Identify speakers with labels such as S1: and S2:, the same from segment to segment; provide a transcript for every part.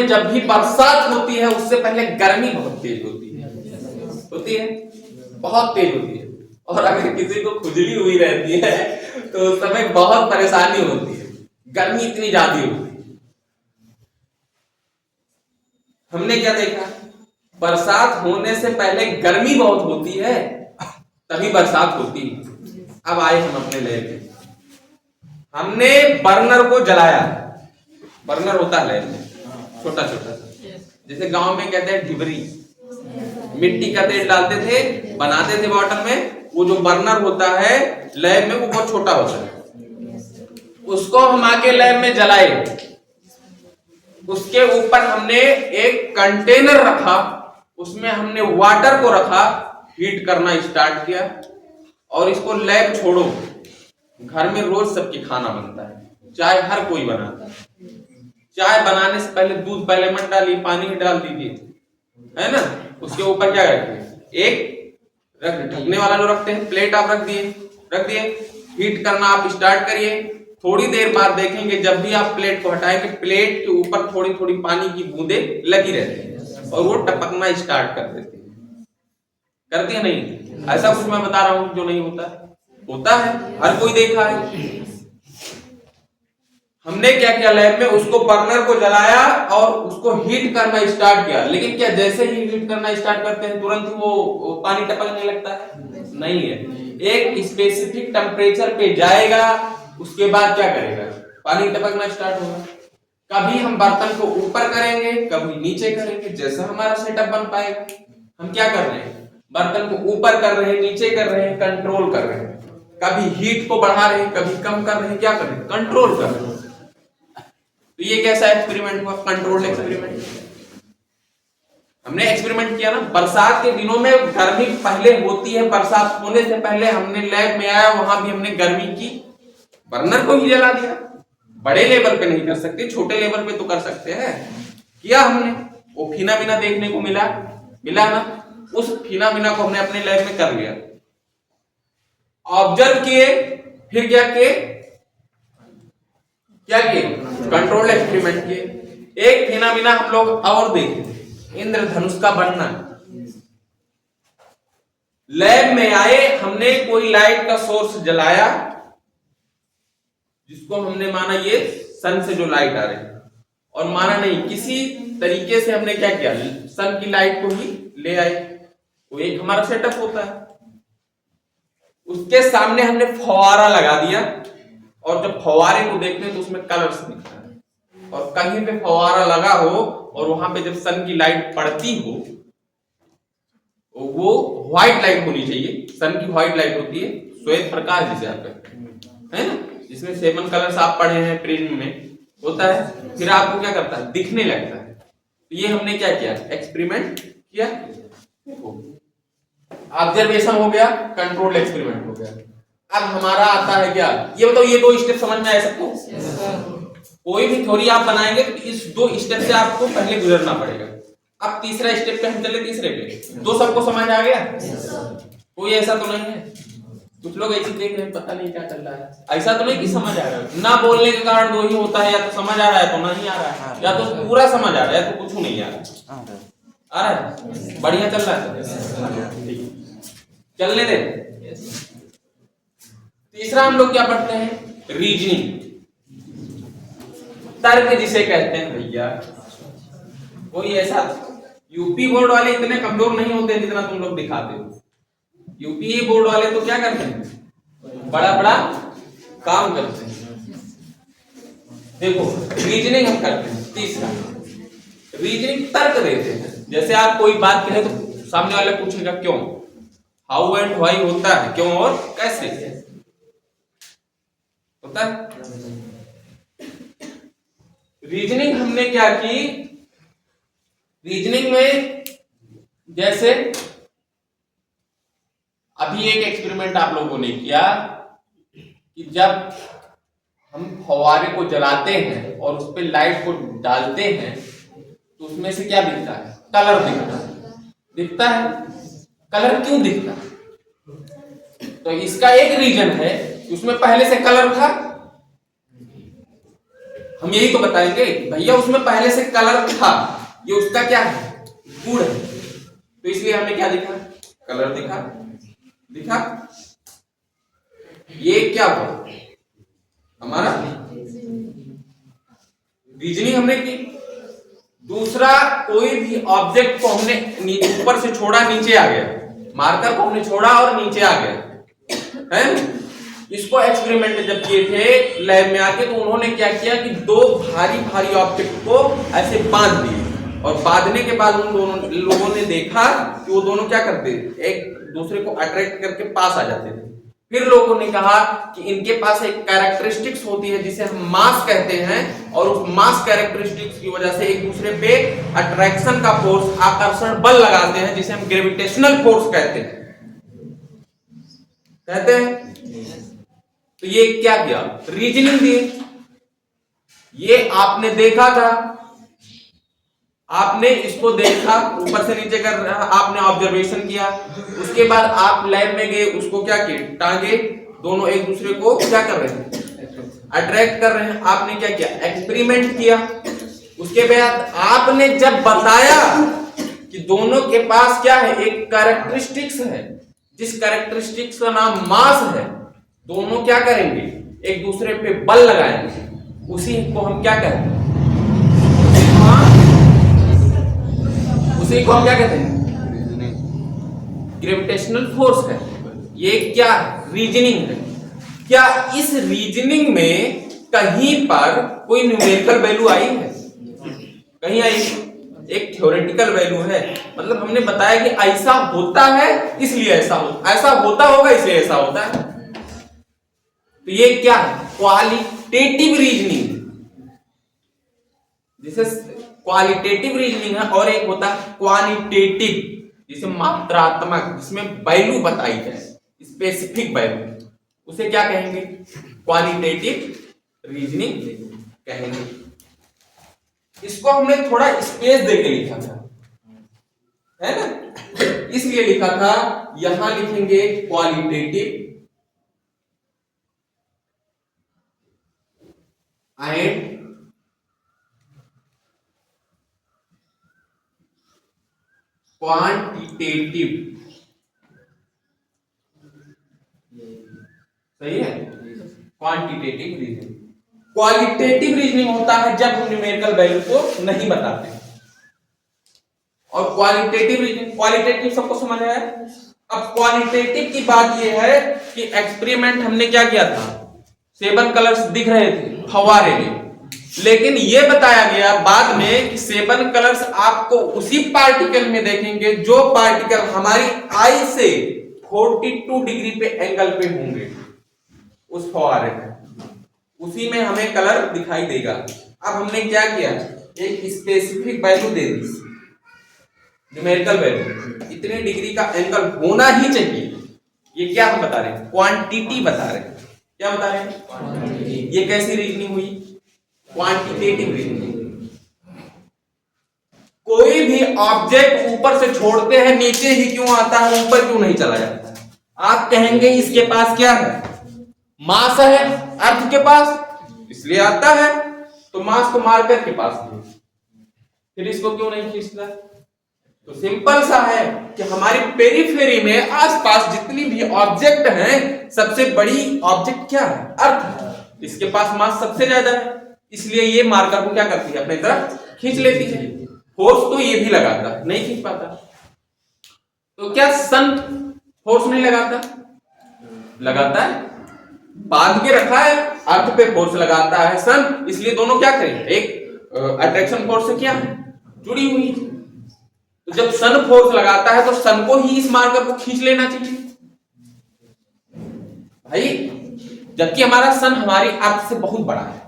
S1: जब भी बरसात होती है उससे पहले गर्मी बहुत तेज होती है बहुत तेज होती है। और अगर किसी को खुजली हुई रहती है तो उस समय बहुत परेशानी होती है, गर्मी इतनी ज्यादा होती है। हमने क्या देखा, बरसात होने से पहले गर्मी बहुत होती है, तभी बरसात होती है। अब आए हम अपने लैब में, हमने बर्नर को जलाया। बर्नर होता है लैब में छोटा छोटा, जैसे गांव में कहते हैं ढिबरी, मिट्टी का तेल डालते थे, बनाते थे बॉटल में। वो जो बर्नर होता है लैब में वो बहुत छोटा होता है, उसको हम आके लैब में जलाए। उसके ऊपर हमने एक कंटेनर रखा, उसमें हमने वाटर को रखा, हीट करना स्टार्ट किया। और इसको लैब छोड़ो, घर में रोज सबकी खाना बनता है, चाय हर कोई बनाता है। चाय बनाने से पहले दूध पहले मत डालिए, पानी ही डाल दीजिए, है ना। उसके ऊपर क्या रखिए, एक ढकने वाला जो रखते हैं प्लेट आप रख दिए। हीट करना आप स्टार्ट करिए। थोड़ी देर बाद देखेंगे जब भी आप प्लेट को हटाएंगे, प्लेट के ऊपर थोड़ी थोड़ी पानी की बूंदें लगी रहती है और वो टपकना स्टार्ट कर देती है। करती है नहीं? ऐसा कुछ मैं बता रहा हूं जो नहीं होता है, हर कोई देखा है। हमने क्या किया लैब में, उसको बर्नर को जलाया और उसको हीट करना स्टार्ट किया। लेकिन क्या जैसे ही हीट करना स्टार्ट करते हैं तुरंत वो पानी टपकने लगता है? नहीं है, एक स्पेसिफिक टेम्परेचर पे जाएगा, उसके बाद क्या करेगा, पानी टपकना स्टार्ट होगा। कभी हम बर्तन को ऊपर करेंगे, कभी नीचे करेंगे, जैसा हमारा सेटअप बन पाएगा। हम क्या कर रहे हैं, बर्तन को ऊपर कर रहे हैं, नीचे कर रहे हैं, कंट्रोल कर रहे हैं। कभी हीट को बढ़ा रहे हैं, कभी कम कर रहे हैं, क्या कर रहे हैं, कंट्रोल कर रहे हैं। तो ये कैसा एक्सपेरिमेंट हुआ, कंट्रोल एक्सपेरिमेंट। हमने एक्सपेरिमेंट किया ना, बरसात के दिनों में गर्मी पहले होती है, बरसात होने से पहले हमने लैब में आया, वहां भी हमने गर्मी की, बर्नर को ही जला दिया। बड़े लेवल पे नहीं कर सकते, छोटे लेवल पे तो कर सकते हैं। किया हमने, वो फीना बिना देखने को मिला ना, उस फीना बिना को हमने अपने लैब में कर लिया, ऑब्जर्व किए। फिर क्या किए, कंट्रोल एक्सपेरिमेंट किए। एक फिनोमिना हम लोग और देखे, इंद्रधनुष का बनना। लैब में आए, हमने कोई लाइट का सोर्स जलाया, जिसको हमने माना ये सन से जो लाइट आ रही है, और माना नहीं, किसी तरीके से हमने क्या किया, सन की लाइट को ही ले आए। वो एक हमारा सेटअप होता है। उसके सामने हमने फव्वारा लगा दिया, और जब फव्वारे को देखते हैं तो उसमें कलर्स दिखता है। और कहीं पे फव्वारा लगा हो और वहां पे जब सन की लाइट पड़ती हो, वो व्हाइट लाइट होनी चाहिए। सन की व्हाइट लाइट होती है, श्वेत प्रकाश जिसे आप कहते हैं, है ना, जिसमें 7 कलर्स आप पढ़े हैं प्रिज्म में होता है। फिर आपको क्या करता है, दिखने लगता है। तो ये हमने क्या किया, एक्सपेरिमेंट किया। ऑब्जर्वेशन हो गया, कंट्रोल एक्सपेरिमेंट हो गया। अब हमारा आता है क्या, ये बताओ, ये 2 स्टेप समझ में आए सबको? कोई भी थ्योरी आप बनाएंगे तो इस 2 स्टेप से आपको पहले गुजरना पड़ेगा। अब तीसरा स्टेप पे हम चले, तीसरे पे। तो सबको समझ आ गया? कोई ऐसा तो नहीं है, कुछ लोग ऐसे देख रहे हैं पता नहीं क्या चल रहा है, ऐसा तो नहीं कि समझ आ रहा है। ना बोलने के कारण 2 ही होता है, या तो समझ आ रहा है तो नहीं आ रहा है, या तो पूरा समझ आ रहा है या तो कुछ नहीं आ रहा है। बढ़िया चल रहा है, चलने दे। तीसरा हम लोग क्या पढ़ते हैं, रीजनिंग, तर्क जिसे कहते हैं भैया। कोई ऐसा, यूपी बोर्ड वाले इतने कमजोर नहीं होते जितना तुम लोग दिखाते हो। यूपी बोर्ड वाले तो क्या करते हैं, बड़ा बड़ा काम करते हैं। देखो रीजनिंग हम करते हैं। तीसरा रीजनिंग, तर्क देते हैं। जैसे आप कोई बात कहे तो सामने वाला पूछेगा क्यों, हाउ एंड व्हाई होता है, क्यों और कैसे होता है। रीजनिंग हमने क्या की, रीजनिंग में जैसे अभी एक एक्सपेरिमेंट आप लोगों ने किया कि जब हम फव्वारे को जलाते हैं और उस पर लाइट को डालते हैं तो उसमें से क्या दिखता है, कलर दिखता है। कलर क्यों दिखता है, तो इसका एक रीजन है, उसमें पहले से कलर था, हम यही तो बताएंगे भैया उसमें पहले से कलर था, ये उसका क्या है, गुण है, तो इसलिए हमने क्या दिखा, कलर दिखा। ये क्या हुआ हमारा रीजनिंग हमने की। दूसरा, कोई भी ऑब्जेक्ट को हमने ऊपर से छोड़ा, नीचे आ गया, मार्कर को हमने छोड़ा और नीचे आ गया है। इसको एक्सपेरिमेंट जब किए थे लैब में आके, तो उन्होंने क्या किया कि दो भारी भारी ऑब्जेक्ट को ऐसे बांध दिए, और बांधने के बाद उन दोनों लोगों ने देखा कि वो दोनों क्या करते, एक दूसरे को अट्रैक्ट करके पास आ जाते थे। फिर लोगों ने कहा कि इनके पास एक कैरेक्टरिस्टिक्स होती है जिसे हम मास कहते हैं, और उस मास कैरेक्टरिस्टिक्स की वजह से एक दूसरे पे अट्रैक्शन का फोर्स, आकर्षण बल लगाते हैं, जिसे हम ग्रेविटेशनल फोर्स कहते हैं। तो ये क्या किया, रीजनिंग दी। ये आपने देखा था, आपने इसको देखा, ऊपर से नीचे कर रहा, आपने ऑब्जर्वेशन किया, उसके बाद आप लैब में गए, उसको क्या किए, टांगे, दोनों एक दूसरे को क्या कर रहे हैं, अट्रैक्ट कर रहे हैं। आपने क्या किया, एक्सपेरिमेंट किया। उसके बाद आपने जब बताया कि दोनों के पास क्या है, एक कैरेक्टरिस्टिक्स है, जिस कैरेक्टरिस्टिक्स का नाम मास है, दोनों क्या करेंगे, एक दूसरे पे बल लगाएंगे, उसी को हम क्या कहते हैं, उसी को हम क्या कहते हैं, ग्रेविटेशनल फोर्स है। ये क्या रीजनिंग है। क्या इस रीजनिंग में कहीं पर कोई न्यूमेरिकल वैल्यू आई है, कहीं आई, एक थ्योरेटिकल वैल्यू है, मतलब हमने बताया कि ऐसा होता है इसलिए ऐसा होता, ऐसा होता होगा इसलिए ऐसा होता है। तो ये क्या है, क्वालिटेटिव रीजनिंग, जिसे क्वालिटेटिव रीजनिंग है, और एक होता है क्वांटिटेटिव, जिसे मात्रात्मक, जिसमें वैल्यू बताई जाए, स्पेसिफिक वैल्यू, उसे क्या कहेंगे, क्वालिटेटिव रीजनिंग कहेंगे। इसको हमने थोड़ा स्पेस देके लिखा था, है ना, इसलिए लिखा था, यहां लिखेंगे क्वालिटेटिव एंड क्वांटिटेटिव, सही है, क्वांटिटेटिव रीजनिंग। क्वालिटेटिव रीजनिंग होता है जब हम न्यूमेरिकल वैल्यू को नहीं बताते, और क्वालिटेटिव रीजनिंग, क्वालिटेटिव सबको समझ आया। अब क्वालिटेटिव की बात यह है कि एक्सपेरिमेंट हमने क्या किया था, 7 कलर्स दिख रहे थे फव्वारे में, लेकिन यह बताया गया बाद में कि 7 कलर्स आपको उसी पार्टिकल में देखेंगे जो पार्टिकल हमारी आई से 42 डिग्री पे एंगल पे होंगे, उस फव्वारे में, उसी में हमें कलर दिखाई देगा। अब हमने क्या किया, एक स्पेसिफिक वैल्यू दे दी, न्यूमेरिकल वैल्यू, इतने डिग्री का एंगल होना ही चाहिए। ये क्या हम बता रहे हैं, क्वांटिटी बता रहे हैं। क्या बता रहे हैं, ये कैसी रीजनिंग हुई, क्वांटिटेटिव रीजनिंग। कोई भी ऑब्जेक्ट ऊपर से छोड़ते हैं नीचे ही क्यों आता है, ऊपर क्यों नहीं चला जाता है। आप कहेंगे इसके पास क्या है, मास है, अर्थ के पास, इसलिए आता है, तो मास को मार्कर के पास है, फिर इसको क्यों नहीं खींचता। तो सिंपल सा है कि हमारी पेरिफेरी में आसपास जितनी भी ऑब्जेक्ट हैं, सबसे बड़ी ऑब्जेक्ट क्या है, अर्थ है, इसके पास मास सबसे ज्यादा है, इसलिए ये मार्कर को क्या करती है, अपनी तरफ खींच लेती है। फोर्स तो ये भी लगाता है, नहीं खींच पाता। तो क्या सन फोर्स नहीं लगाता, लगाता है, बांध के रखा है, अर्थ पे फोर्स लगाता है सन, इसलिए दोनों क्या करें, एक अट्रैक्शन फोर्स से क्या है, जुड़ी हुई। तो जब सन फोर्स लगाता है तो सन को ही इस मार्कर को खींच लेना चाहिए भाई, जबकि हमारा सन हमारी अर्थ से बहुत बड़ा है,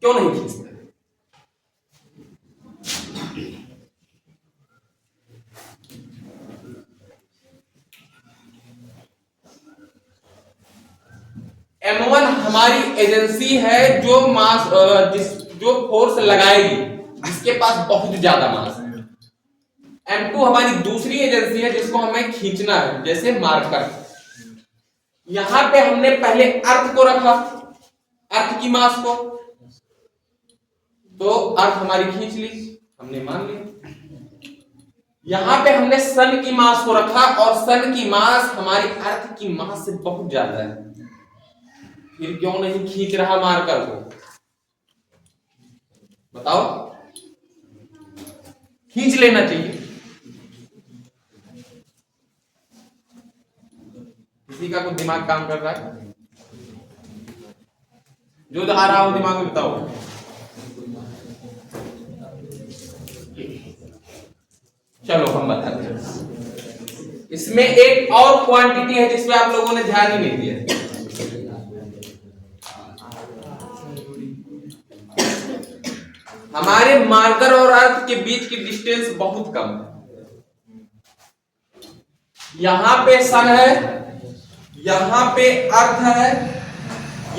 S1: क्यों नहीं खींचता। M1 हमारी एजेंसी है जो मास, जो फोर्स लगाएगी, जिसके पास बहुत ज्यादा मास है। M2 हमारी दूसरी एजेंसी है जिसको हमें खींचना है, जैसे मार्कर। यहां पे हमने पहले अर्थ को रखा, अर्थ की मास को, तो अर्थ हमारी खींच ली, हमने मान लिया। यहां पे हमने सन की मास को रखा और सन की मास हमारी अर्थ की मास से बहुत ज्यादा है, फिर क्यों नहीं खींच रहा मार्कर को? बताओ, खींच लेना चाहिए। किसी का कुछ दिमाग काम कर रहा है? जो आ रहा हो दिमाग में बताओ। चलो हम बताते हैं। इसमें एक और क्वांटिटी है जिसमें आप लोगों ने ध्यान ही नहीं दिया। हमारे मार्कर और अर्थ के बीच की डिस्टेंस बहुत कम है। यहां पे सन है, यहां पे अर्थ है,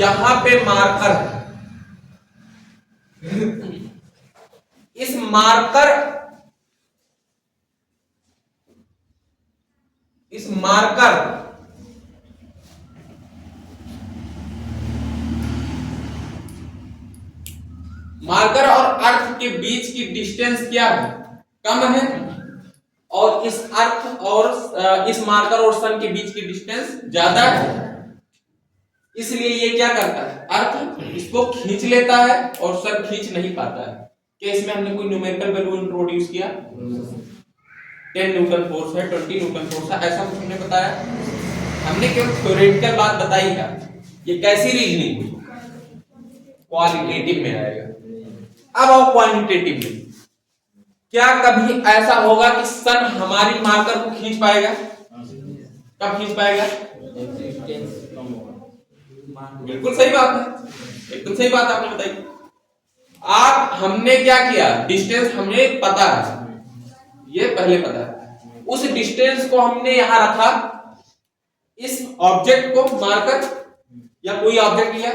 S1: यहां पे मार्कर है। इस मार्कर और अर्थ के बीच की डिस्टेंस क्या है? कम है। और इस अर्थ और इस मार्कर और सन के बीच की डिस्टेंस ज्यादा है। इसलिए ये क्या करता है? अर्थ इसको खींच लेता है और सन खींच नहीं पाता है। क्या इसमें हमने कोई न्यूमेरिकल वैल्यू इंट्रोड्यूस किया? 10 न्यूटन फोर्स है, 20 न्यूटन फोर्स है, ऐसा कुछ हमने बताया? हमने केवल थ्योरेटिकल बात बताई है। ये कैसी रीजनिंग हुई? क्वालिटेटिव में आएगा। अब आओ क्वांटिटेटिव में। क्या कभी ऐसा होगा कि सन हमारी मार्कर को खींच पाएगा? कब खींच पाएगा? बिल्कुल सही बात है, एकदम सही बात आपने बताई। आप हमने क्या किया? डिस्टेंस हमें पता है, ये पहले पता है। उस डिस्टेंस को हमने यहां रखा, इस ऑब्जेक्ट को मार्कर या कोई ऑब्जेक्ट लिया,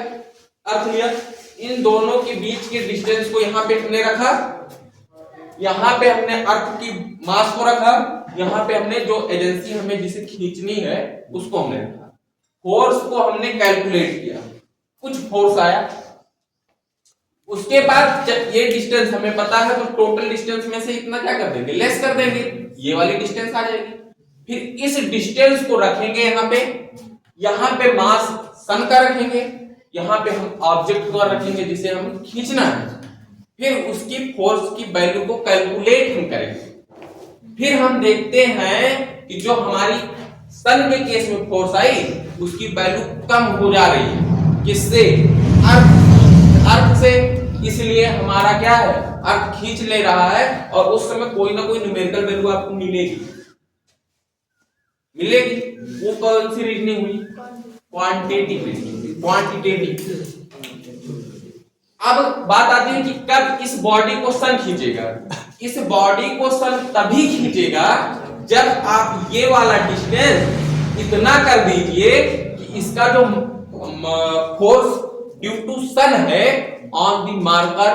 S1: अर्थ लिया, इन दोनों के बीच के डिस्टेंस को यहां पे हमने रखा, यहां पे हमने अर्थ की मास को रखा, यहां पे हमने जो एजेंसी हमें जिसे खींचनी है उसको हमने रखा। फोर्स को हमने कैलकुलेट किया, कुछ फोर्स आया, उसके बाद जब ये डिस्टेंस हमें पता है तो टोटल डिस्टेंस में से इतना क्या कर देंगे? लेस कर देंगे, ये वाली डिस्टेंस आ जाएगी। फिर इस डिस्टेंस को रखेंगे यहां पे मास सन का रखेंगे, यहां पे हम ऑब्जेक्ट को रखेंगे जिसे हम खींचना है। फिर उसकी फोर्स की वैल्यू को कैलकुलेट हम करेंगे। फिर हम देखते हैं कि जो हमारी सन के केस में फोर्स आई उसकी वैल्यू कम हो जा रही है। किससे? अर्थ से। इसलिए हमारा क्या है? अर्थ खींच ले रहा है और उस समय कोई ना कोई न्यूमेरिकल वैल्यू आपको मिलेगी। वो कौन सी रीजनिंग हुई? क्वांटिटेटिव। अब बात आती है कि कब इस बॉडी को सन खींचेगा। इस बॉडी को सन तभी खींचेगा जब आप ये वाला डिस्टेंस इतना कर दीजिए कि इसका जो फोर्स ड्यू टू सन है ऑन द मार्कर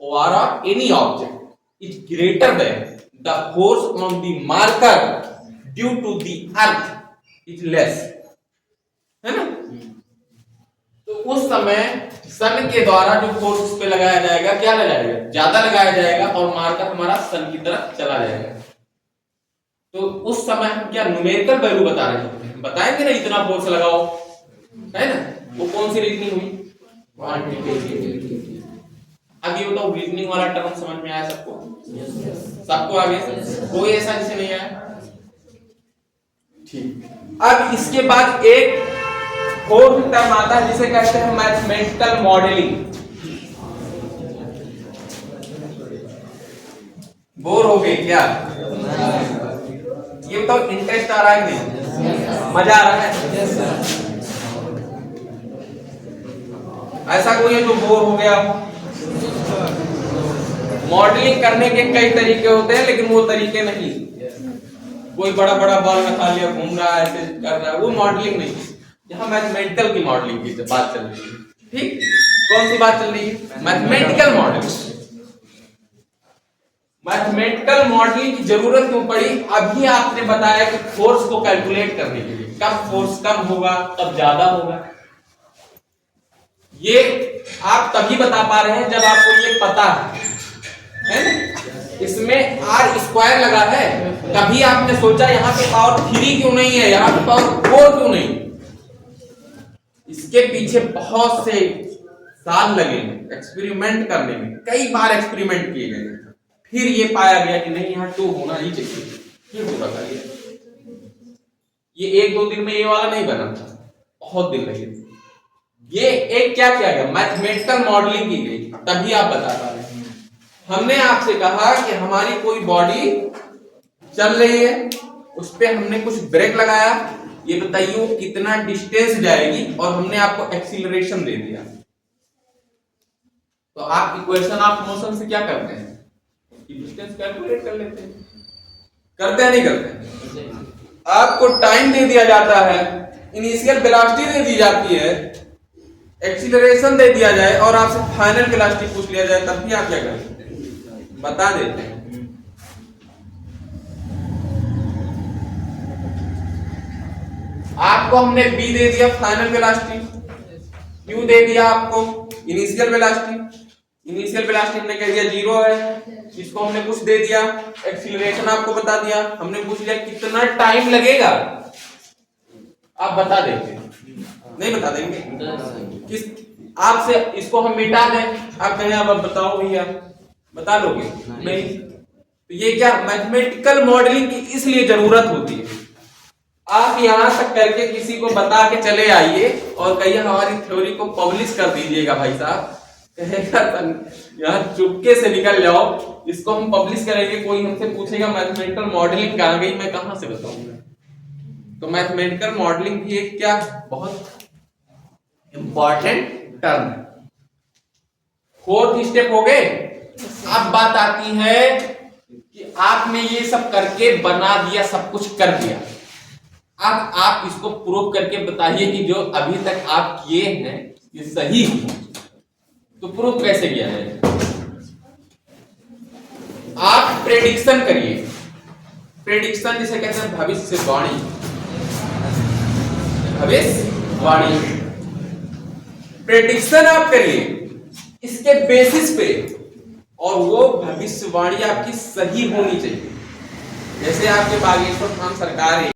S1: और any object is greater than the force on the marker due to the earth is less, है ना? तो उस समय सन के द्वारा जो फोर्स उस पे लगाया जाएगा, क्या लगाएगा? ज्यादा लगाया जाएगा और मार्कर हमारा सन की तरफ चला जाएगा। तो उस समय हम क्या न्यूमेरिकल वैल्यू बता रहे हैं? बताएंगे ना इतना फोर्स लगाओ, है ना? वो कौन सी रीजनिंग हुई? क्वांटिटेटिव। अब ये बताओ, रीजनिंग वाला टर्म समझ में आया सबको? सबको आ गया? कोई ऐसा जिसे नहीं आया? ठीक। अब इसके बाद एक फोर्थ टर्म आता है जिसे कहते हैं मैथमेटिकल मॉडलिंग। बोर हो गए क्या? ये बताओ, इंटरेस्ट आ रहा है नहीं? मजा आ रहा है? ऐसा कोई है जो बोर हो गया? मॉडलिंग करने के कई तरीके होते हैं, लेकिन वो तरीके नहीं। कोई बड़ा बड़ा बॉल रखा लिया, घूम रहा है, ऐसे कर रहा है, वो मॉडलिंग नहीं। यहाँ मैथमेटिकल की मॉडलिंग की बात चल रही है। ठीक, कौन सी बात चल रही है? Mathematical modelling. मैथमेटिकल मॉडलिंग की जरूरत क्यों पड़ी? अभी आपने बताया कि फोर्स को कैलकुलेट करने के लिए, कब फोर्स कम होगा कब ज्यादा होगा, ये आप तभी बता पा रहे हैं जब आपको ये पता है ना। इसमें आर स्क्वायर लगा है, तभी आपने सोचा यहाँ पे पावर 3 क्यों नहीं है, यहाँ पे पावर 4 क्यों नहीं। इसके पीछे बहुत से साल लगे एक्सपेरिमेंट करने में, कई बार एक्सपेरिमेंट किए गए, फिर ये पाया गया कि नहीं यहाँ 2 होना ही चाहिए, फिर पूरा कर लिया। ये 1-2 दिन में ये वाला नहीं बना था, बहुत दिन लगे। ये एक क्या किया गया, मैथमेटिकल मॉडलिंग की गई, तभी आप बता पा रहे हैं। हमने आपसे कहा कि हमारी कोई बॉडी चल रही है, उस पर हमने कुछ ब्रेक लगाया, ये बताइए वो कितना डिस्टेंस जाएगी, और हमने आपको एक्सीलरेशन दे दिया। तो आप इक्वेशन ऑफ मोशन से क्या करते हैं, डिस्टेंस कैलकुलेट कर लेते हैं, करते हैं नहीं करते। आपको टाइम दे दिया जाता है, इनिशियल वेलोसिटी दे दी जाती है, एक्सीलरेशन दे दिया जाए और आपसे फाइनल वेलोसिटी पूछ लिया जाए, तब भी आप क्या करते हैं, बता देते हैं। आपको हमने b दे दिया फाइनल वेलोसिटी, q दे दिया आपको इनिशियल वेलोसिटी, इनिशियल वेलोसिटी हमने कह दिया 0 है, इसको हमने कुछ दे दिया, एक्सीलरेशन आपको बता दिया, हमने पूछ लिया कितना टाइम लगेगा, आप बता देते नहीं बता देंगे किस, आपसे इसको हम मिटा दें, आप कहें अब बताओ भैया, बता लोगे नहीं। तो ये क्या मैथमेटिकल मॉडलिंग की इसलिए जरूरत होती है। आप यहां तक करके किसी को बता के चले आइए और कहिए हमारी थ्योरी को पब्लिश कर दीजिएगा भाई साहब, कहेगा यहाँ चुपके से निकल जाओ, इसको हम पब्लिश करेंगे, कोई हमसे पूछेगा मैथमेटिकल मॉडलिंग कहाँ गई, मैं कहां से बताऊंगा। तो मैथमेटिकल मॉडलिंग भी एक क्या बहुत इंपॉर्टेंट टर्म है। 4th स्टेप हो गए। अब बात आती है कि आपने ये सब करके बना दिया, सब कुछ कर दिया, अब आप इसको प्रूव करके बताइए कि जो अभी तक आप किए हैं ये सही है। तो प्रूफ कैसे किया जाए, आप प्रेडिक्शन करिए, प्रेडिक्शन जिसे कहते हैं भविष्यवाणी, भविष्यवाणी प्रेडिक्शन आप करिए इसके बेसिस पे, और वो भविष्यवाणी आपकी सही होनी चाहिए। जैसे आपके बागेश्वर धाम सरकार